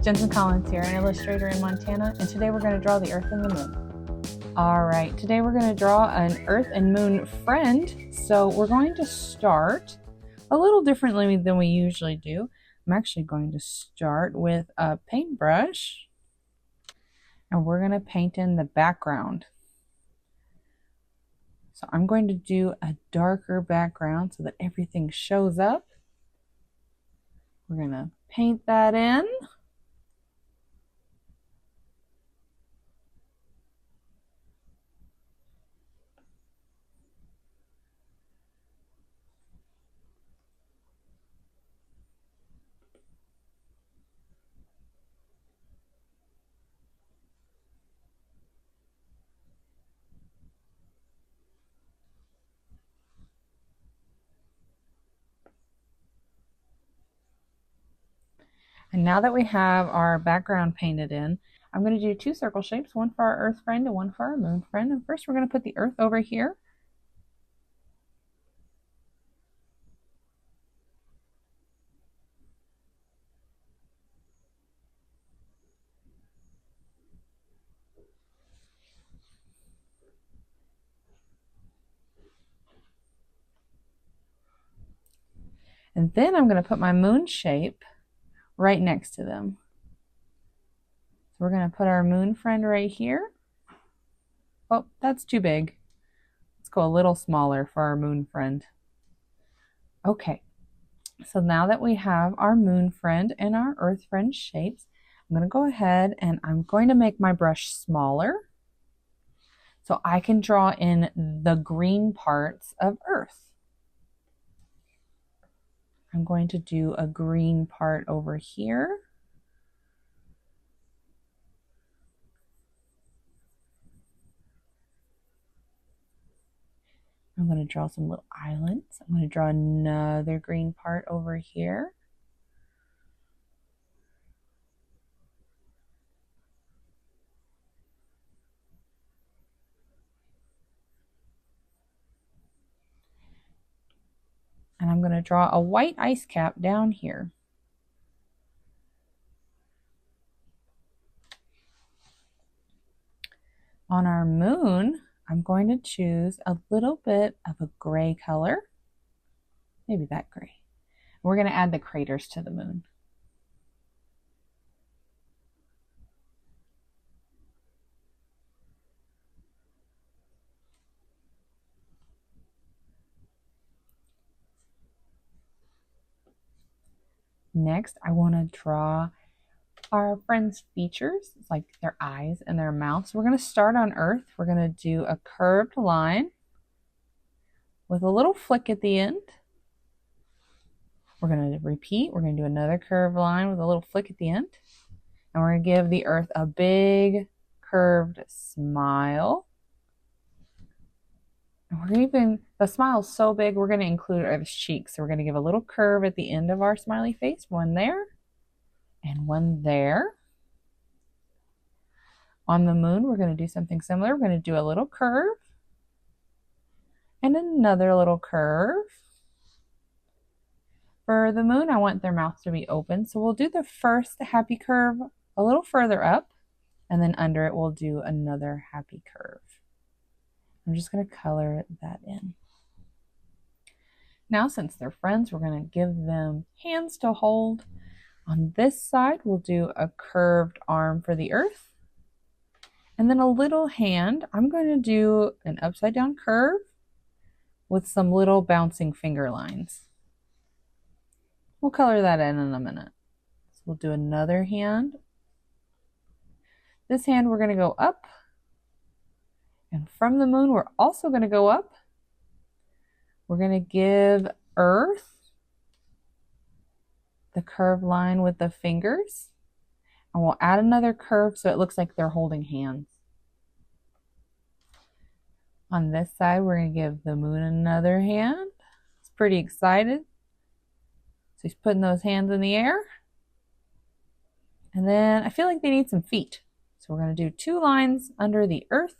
Jensen Collins here, an illustrator in Montana, and today we're going to draw the Earth and the Moon. Alright, today we're going to draw an Earth and Moon friend, so we're going to start a little differently than we usually do. I'm actually going to start with a paintbrush, and we're going to paint in the background. So I'm going to do a darker background so that everything shows up. We're going to paint that in. And now that we have our background painted in, I'm going to do two circle shapes, one for our Earth friend and one for our Moon friend. And first we're going to put the Earth over here. And then I'm going to put my moon shape right next to them. So we're going to put our moon friend right here. Oh, that's too big. Let's go a little smaller for our moon friend. Okay, so now that we have our moon friend and our Earth friend shapes, I'm going to go ahead and I'm going to make my brush smaller so I can draw in the green parts of Earth. I'm going to do a green part over here. I'm going to draw some little islands. I'm going to draw another green part over here. And I'm going to draw a white ice cap down here. On our moon, I'm going to choose a little bit of a gray color, maybe that gray. We're going to add the craters to the moon. Next, I want to draw our friends' features, it's like their eyes and their mouth. So we're going to start on Earth. We're going to do a curved line with a little flick at the end. We're going to repeat. We're going to do another curved line with a little flick at the end. And we're going to give the Earth a big curved smile. And we're going to even, the smile is so big, we're going to include Earth's cheeks. So we're going to give a little curve at the end of our smiley face, one there and one there. On the moon, we're going to do something similar. We're going to do a little curve and another little curve. For the moon, I want their mouth to be open. So we'll do the first happy curve a little further up, and then under it, we'll do another happy curve. I'm just going to color that in. Now, since they're friends, we're going to give them hands to hold. On this side, we'll do a curved arm for the Earth. And then a little hand. I'm going to do an upside down curve with some little bouncing finger lines. We'll color that in a minute. So we'll do another hand. This hand we're going to go up. And from the moon, we're also going to go up. We're going to give Earth the curved line with the fingers. And we'll add another curve so it looks like they're holding hands. On this side, we're going to give the moon another hand. It's pretty excited. So he's putting those hands in the air. And then I feel like they need some feet. So we're going to do two lines under the Earth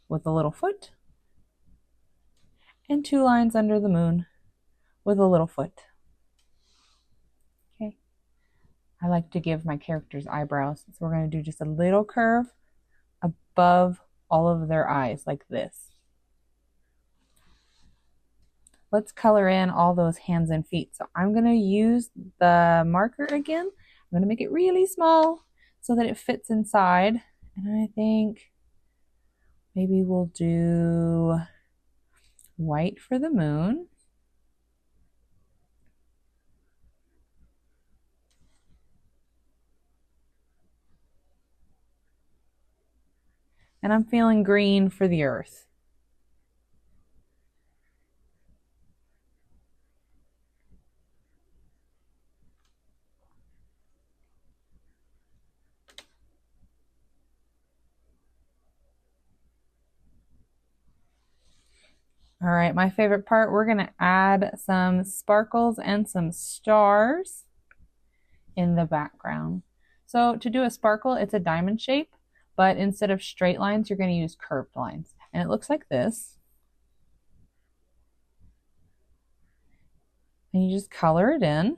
with a little foot. And two lines under the moon with a little foot. Okay. I like to give my characters eyebrows. So we're going to do just a little curve above all of their eyes like this. Let's color in all those hands and feet. So I'm going to use the marker again. I'm going to make it really small so that it fits inside. And I think maybe we'll do white for the moon. And I'm feeling green for the earth. All right, my favorite part, we're going to add some sparkles and some stars in the background. So to do a sparkle, it's a diamond shape, but instead of straight lines, you're going to use curved lines. And it looks like this. And you just color it in.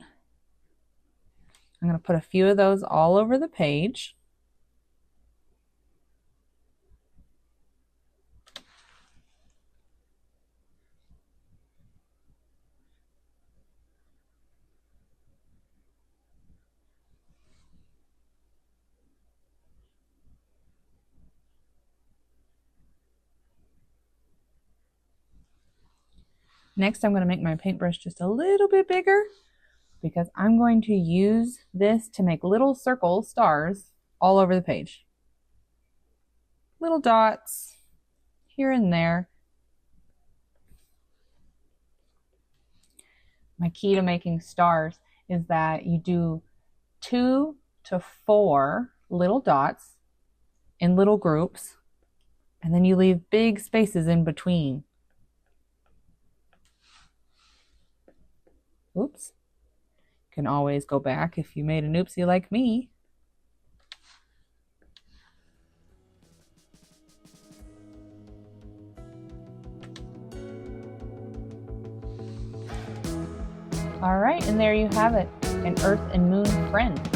I'm going to put a few of those all over the page. Next, I'm going to make my paintbrush just a little bit bigger because I'm going to use this to make little circle stars all over the page. Little dots here and there. My key to making stars is that you do 2 to 4 little dots in little groups, and then you leave big spaces in between. Oops. You can always go back if you made an oopsie like me. All right, and there you have it, an Earth and Moon friend.